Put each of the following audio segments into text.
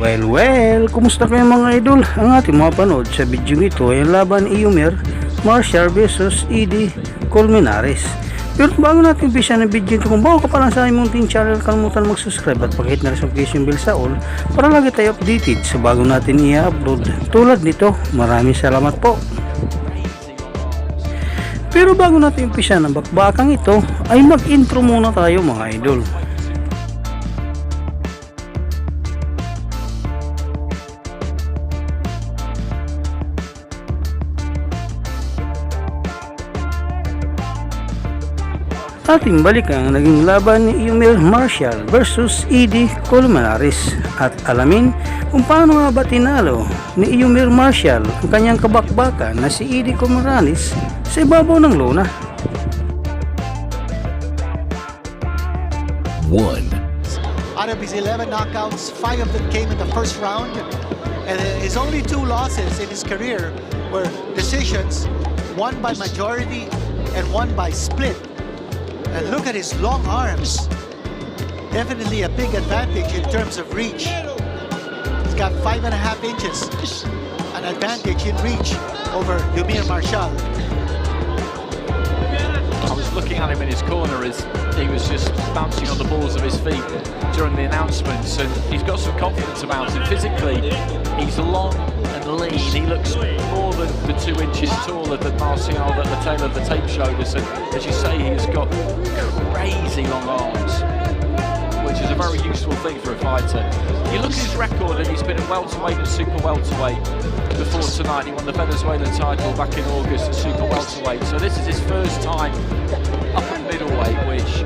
Well, kumusta kayo mga idol? Ang ating mapanood sa video ito ay ang laban ni Eumir, Marcial vs Eddy, Colmenares. Pero bago natin umpisa ng video ito, kung bago ka pa lang sa aming munting channel, kalimutan mag-subscribe at pakihit na notification bell sa all para lagi tayo updated sa bago natin i-upload tulad nito. Maraming salamat po. Pero bago natin umpisa ng bakbakang ito, ay mag-intro muna tayo mga idol. Ating balikan ang naging laban ni Eumir Marcial versus Eddy Colmenares at alamin kung paano nga ba tinalo ni Eumir Marcial ang kanyang kabakbakan na si Eddy Colmenares sa ibabaw ng lona. 1. Out of his 11 knockouts, 5 of them came in the first round, and his only 2 losses in his career were decisions, one by majority and one by split. And look at his long arms. Definitely a big advantage in terms of reach. He's got 5.5 inches an advantage in reach over Eumir Marcial. I was looking at him in his corner as he was just bouncing on the balls of his feet during the announcements, and he's got some confidence about him. Physically, he's long and lean. He looks more than the 2 inches taller than Marcial that the tail of the tape showed us, and as you say, he's got crazy long arms, which is a very useful thing for a fighter. You look at his record, and he's been at welterweight and super welterweight before tonight. He won the Venezuelan title back in August at super welterweight, so this is his first time up at middleweight, which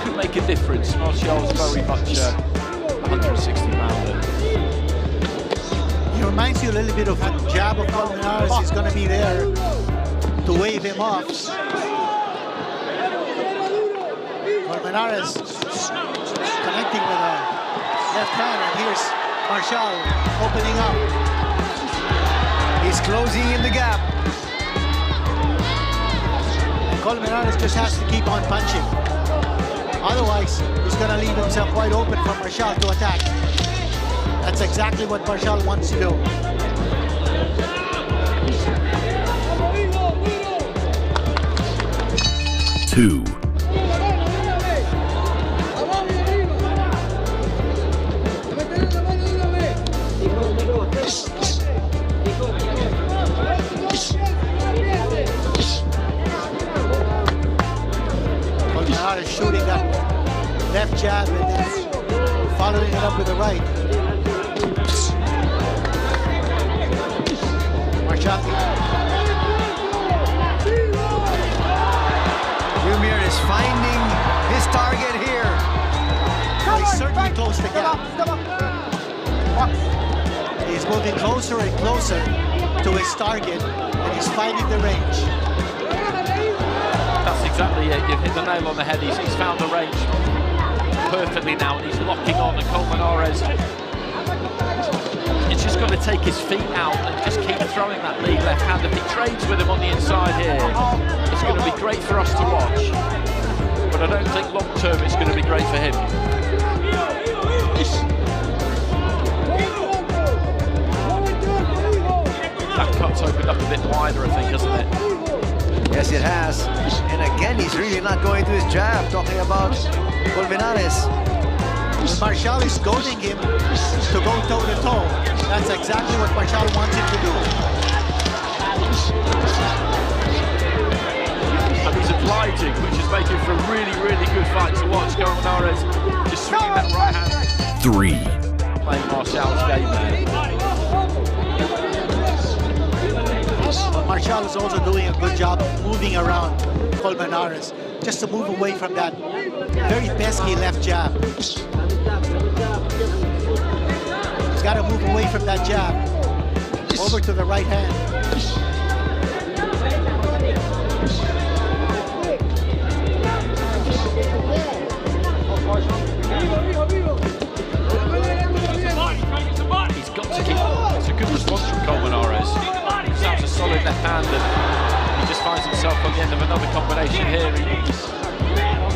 could make a difference. Marcial's very much a 160-pounder. He reminds you a little bit of that jab of Colmenares. He's going to be there to wave him off. Colmenares connecting with a left hand, and here's Marcial opening up. He's closing in the gap. And Colmenares just has to keep on punching. Otherwise, he's going to leave himself wide open for Marcial to attack. That's exactly what Marcial wants to do. Two. Colmenares shooting that left jab and then following it up with the right. Marcial. Eumir is finding his target here. He's certainly closed the gap. He's moving closer and closer to his target, and he's finding the range. That's exactly it. You've hit the nail on the head. He's found the range perfectly now, and he's locking on. And Colmenares, it's just got to take his feet out and just keep throwing that lead left hand. If he trades with him on the inside here, it's going to be great for us to watch. But I don't think long term it's going to be great for him. That cut's opened up a bit wider, I think, hasn't it? Yes, it has. And again, he's really not going to his jab, talking about Colmenares. Marcial is goading him to go toe-to-toe. That's exactly what Marcial wants him to do. And he's obliging, which is making for a really, really good fight to watch. Colmenares just swinging that right hand. 3. Playing Marcial's game there. But Marcial is also doing a good job of moving around Colmenares just to move away from that very pesky left jab. He's got to move away from that jab over to the right hand. He's got to keep. It's a good response from Colmenares. That's a solid left hand, and he just finds himself on the end of another combination here.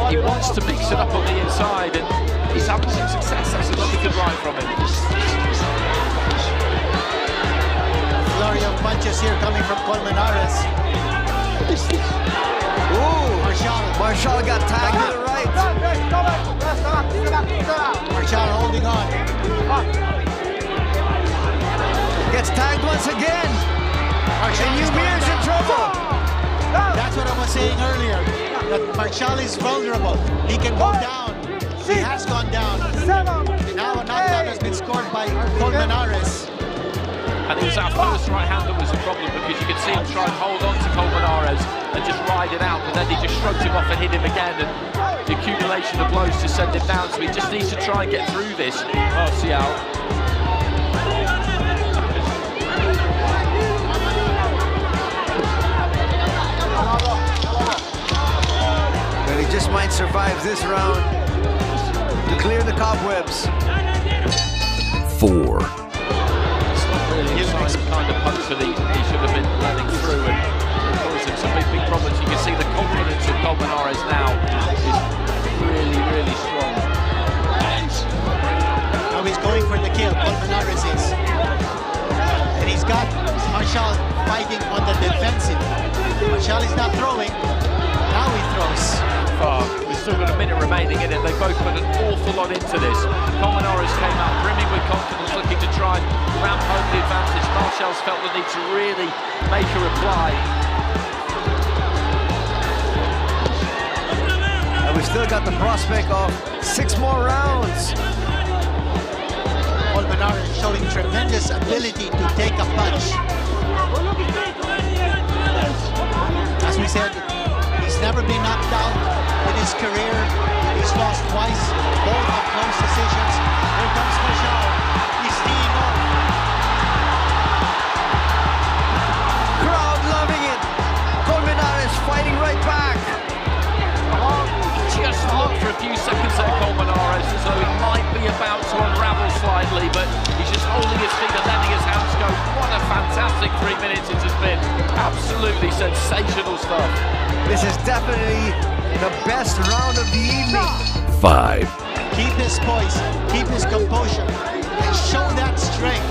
He wants to mix it up on the inside, and he's having some success. That's a really good right from him. from Colmenares. Ooh, Marcial got tagged to the right. Marcial holding on. Gets tagged once again. Marcial And is going Eumir's in down. trouble. That's what I was saying earlier. That Marcial is vulnerable. He can go down. He has gone down. And now a knockdown has been scored by Colmenares. And it was our first right hand that was the problem, because you could see him try and hold on to Colmenares and just ride it out, but then he just shrugged him off and hit him again, and the accumulation of blows just sent him down. So he just needs to try and get through this, Marcial. But he just might survive this round to clear the cobwebs. 4. It's not really some kind of punch that he should have been letting through, and causing some big problems. You can see the confidence of Colmenares now is really strong. Now he's going for the kill, Colmenares is. And he's got Marcial fighting on the defensive. Marcial is not throwing. Now he throws. We've still got a minute remaining in it. They both put an awful lot into this. Colmenares came out brimming with confidence, looking to try and ramp home the advantage. Marcial's felt the need to really make a reply. And we still got the prospect of 6 more rounds. Colmenares showing tremendous ability to take a punch. As we said, he's never been knocked out in his career. He's lost twice, both on close decisions. Here comes Marcial. He's teeing off. Crowd loving it. Colmenares fighting right back. He just looked for a few seconds at Colmenares as though he might be about to unravel slightly, but he's just holding his feet and letting his hands go. What a fantastic 3 minutes it has been. Absolutely sensational stuff. This is definitely the best round of the evening. 5. Keep his poise, keep his composure, and show that strength.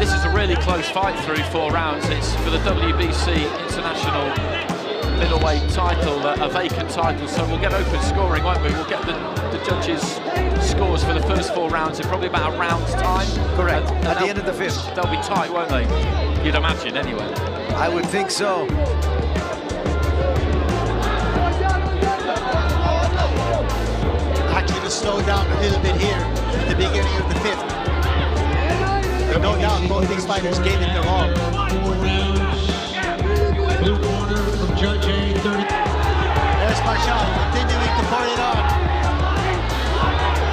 This is a really close fight through 4 rounds. It's for the WBC International middleweight title, a vacant title, so we'll get open scoring, won't we? We'll get the judges' scores for the first 4 rounds in probably about a round's time. Correct. And At the end of the 5th. They'll be tight, won't they? You'd imagine, anyway. I would think so. Actually to slow down a little bit here at the beginning of the 5th. No doubt both these fighters gave it their all. Blue corner from Judge A, 30. There's Marcial continuing to pour it on.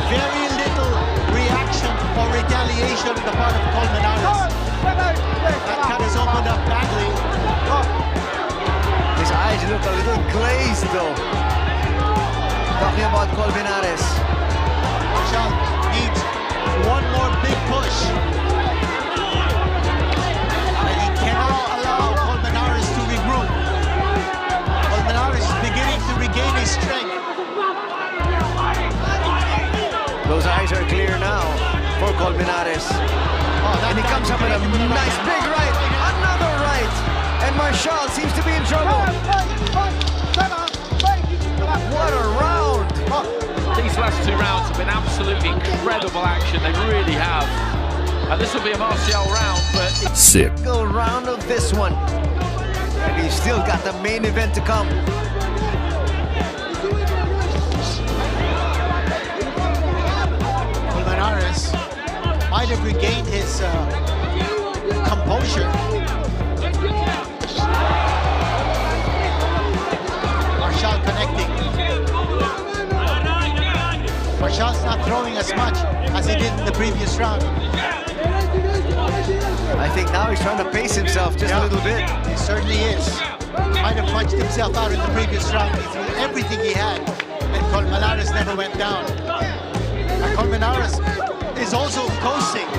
Very little reaction or retaliation on the part of Colmenares. That cut has opened up badly. His eyes look a little glazed though. Talking about Colmenares. Marcial needs one more big push. And he cannot allow Colmenares to regroup. Colmenares is beginning to regain his strength. Those eyes are clear now for Colmenares. And he comes up with a nice big right. Another right. And Marcial seems to be in trouble. What a round. These last 2 rounds have been absolutely incredible action. They really have. And this will be a Marcial round, but 6. Single round of this one. And he's still got the main event to come. Colmenares might have regained his composure. Marcial connecting. Marcial's not throwing as much as he did in the previous round. I think now he's trying to pace himself just a little bit. He certainly is. Might have punched himself out in the previous round. He threw everything he had, and Colmenares never went down. And Colmenares is also coasting.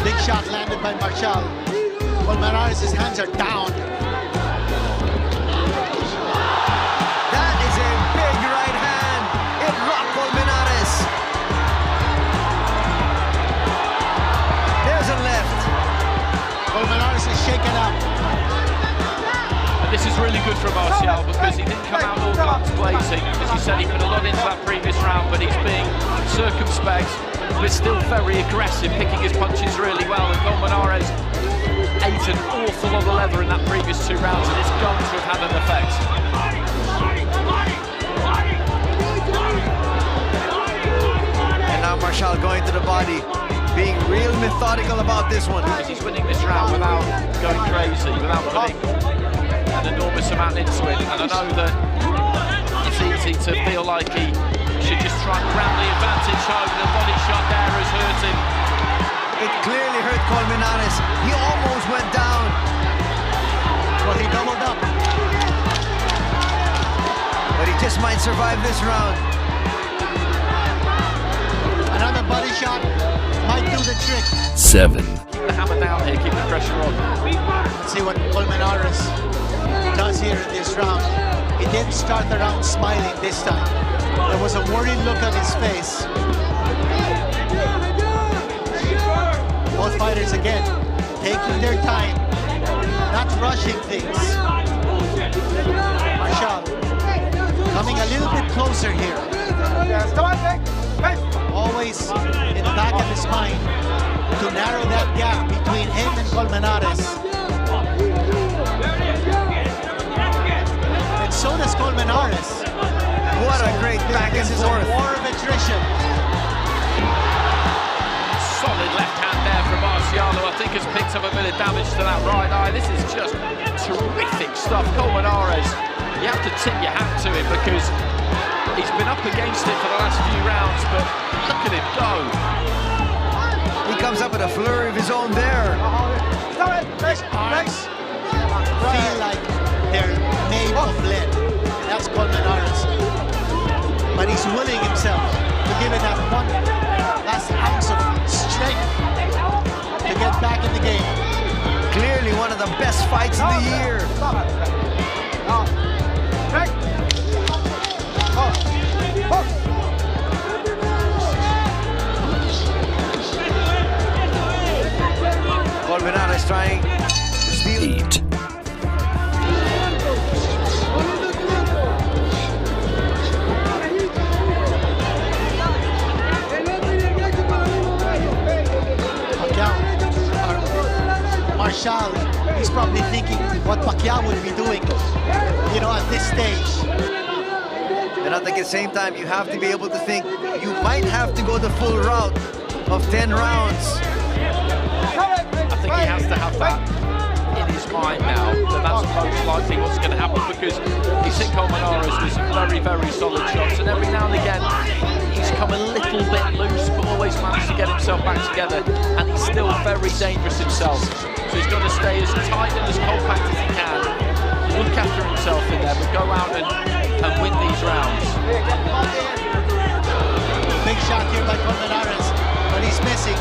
Big shot landed by Marcial. Colmenares' hands are down. That is a big right hand. It rocked Colmenares. convincing. As you said, he put a lot into that previous round, but he's being circumspect, but still very aggressive, picking his punches really well. And Colmenares ate an awful lot of leather in that previous 2 rounds, and it's going to have had an effect. And now Marcial going to the body, being real methodical about this one. He's winning this round without going crazy, without putting an enormous amount into it. And I know that it's easy to feel like he should just try and grab the advantage home. The body shot there has hurt him. It clearly hurt Colmenares. He almost went down. Well, he doubled up. But he just might survive this round. Another body shot might do the trick. 7. Keep the hammer down here, keep the pressure on. Let's see what Colmenares does here in this round. He didn't start the round smiling this time. There was a worried look on his face. Both fighters again taking their time, not rushing things. Marcial coming a little bit closer here. Always in the back of his mind to narrow that gap between him and Colmenares. And so does Colmenares. What a great back and This is a forth. war of attrition. Solid left hand there from Marcial, who I think has picked up a bit of damage to that right eye. This is just terrific stuff. Colmenares, you have to tip your hat to him because he's been up against it for the last few rounds, but look at him go. He comes up with a flurry of his own there. His arms feel like they're made of lead. That's Colmenares. But he's willing himself to give it that one last ounce of strength to get back in the game. Clearly one of the best fights of the year. Colmenares trying to steal. 8. Marcial, he's probably thinking what Pacquiao would be doing, you know, at this stage. And I think at the same time, you have to be able to think you might have to go the full route of 10 rounds. I think he has to have that in his mind now, that that's most likely what's going to happen, because he's hit Colmenares with some very, very solid shots, and every now and again he's come a little bit loose, but always managed to get himself back together, and he's still very dangerous himself. So he's got to stay as tight and as compact as he can, look after himself in there, but go out and win these rounds. Big shot here by Colmenares, but he's missing.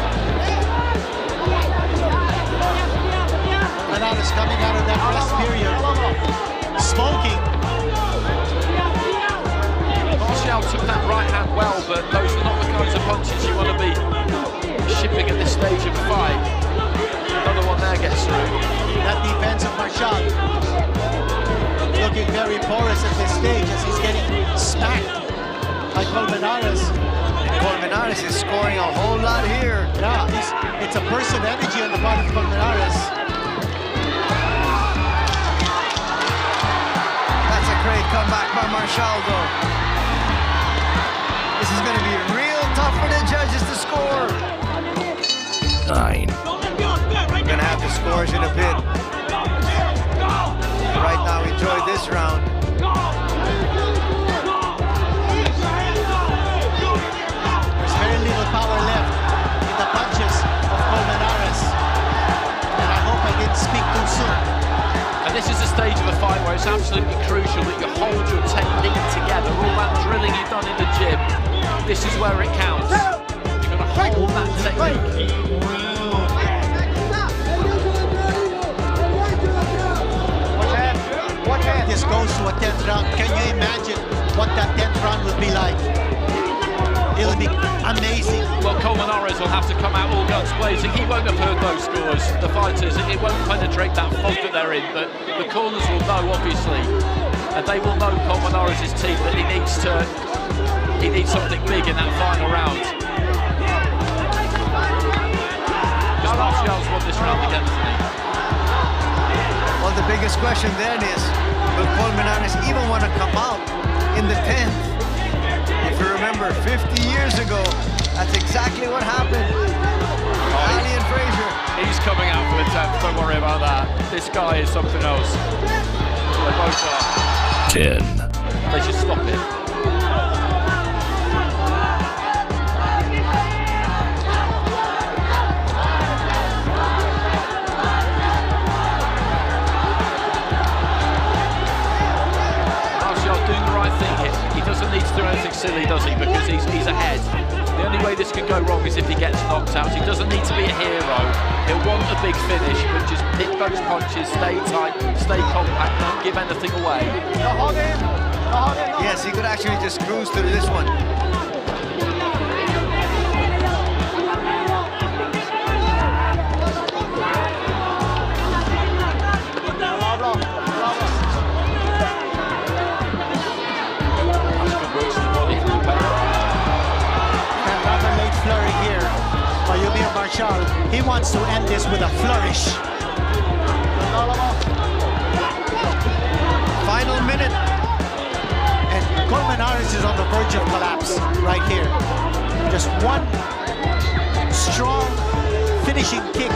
Colmenares coming out of that rest period, smoking. Marcial took that right hand well, but those are not the kinds of punches you want to be shipping at this stage of the fight. Another one there gets through. That defense of Marcial looking very porous at this stage as he's getting smacked by Colmenares. And Colmenares is scoring a whole lot here. Yeah, it's a burst of energy on the part of Colmenares. That's a great comeback by Marcial, though. This is going to be real tough for the judges to score. 9. We're going to have the scores in a bit. Right now, enjoy this round. There's very little power left in the punches of Colmenares. And I hope I didn't speak too soon. And this is the stage of a fight where it's absolutely crucial that you hold your technique together. All that drilling you've done in the gym, this is where it counts. You've got to hold that technique. This goes to a 10th round. Can you imagine what that 10th round will be like? It'll be amazing. Well, Colmenares will have to come out all guns blazing. He won't have heard those scores, the fighters. It won't penetrate that fog that they're in, but the corners will know, obviously. and they will know Colmenares' team that he needs something big in that final round. Because Marcial's won this round again, hasn't he? Well, the biggest question then is, will Colmenares even want to come out in the 10th? If you remember, 50 years ago, that's exactly what happened. Ali and Frazier. He's coming out for the 10th, don't worry about that. This guy is something else. They both are. 10. They should stop it. Marcial doing the right thing here. He doesn't need to do anything silly, does he? Because he's ahead. The only way this can go wrong is if he gets knocked out. He doesn't need to be a hero. He'll want a big finish, but just hit those punches, stay tight, stay compact, don't give anything away. Yes, he could actually just cruise through this one. Eumir Marcial, he wants to end this with a flourish. Final minute. And Colmenares is on the verge of collapse right here. Just one strong finishing kick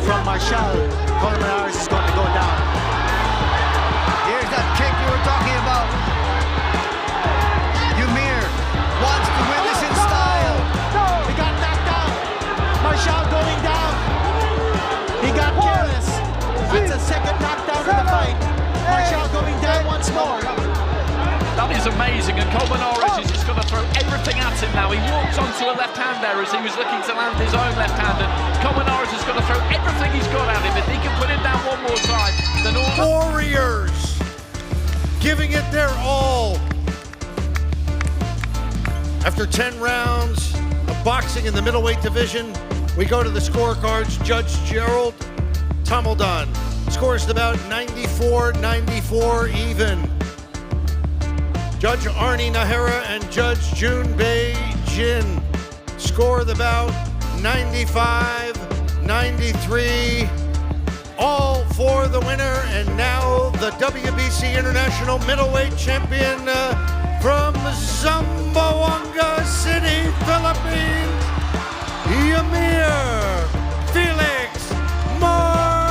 from Marcial. Colmenares is going to go down. Here's that kick you were talking about. Eumir wants to win this in style. He got knocked out. Marcial going down. He got careless. That's a second knockdown in the fight. Marcial going down once more. That is amazing, and Colmenares is just going to throw everything at him now. He walked onto a left hand there as he was looking to land his own left hand, and Colmenares is going to throw everything he's got at him. If he can put him down one more time, then all... Warriors giving it their all. After 10 rounds of boxing in the middleweight division, we go to the scorecards. Judge Gerald Tomaldon scores about 94-94 even. Judge Arnie Nahara and Judge Jun Bei Jin score the bout 95-93. All for the winner, and now the WBC International Middleweight Champion from Zamboanga City, Philippines, Eumir Felix Marcial.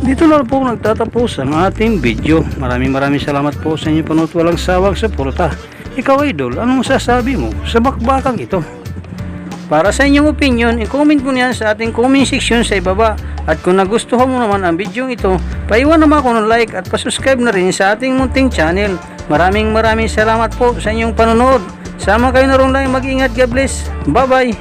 Dito na po nagtatapos ang ating video. Maraming salamat po sa inyong panood. Walang sawang suporta. Ikaw, idol, anong masasabi mo sa bakbakang ito? Para sa inyong opinion, i-comment mo niyan sa ating comment section sa ibaba. At kung nagustuhan mo naman ang video ito, paiwan naman ako ng like at pasubscribe na rin sa ating munting channel. Maraming salamat po sa inyong panonood. Sama kayo na rin lang, mag-ingat. God bless. Bye bye.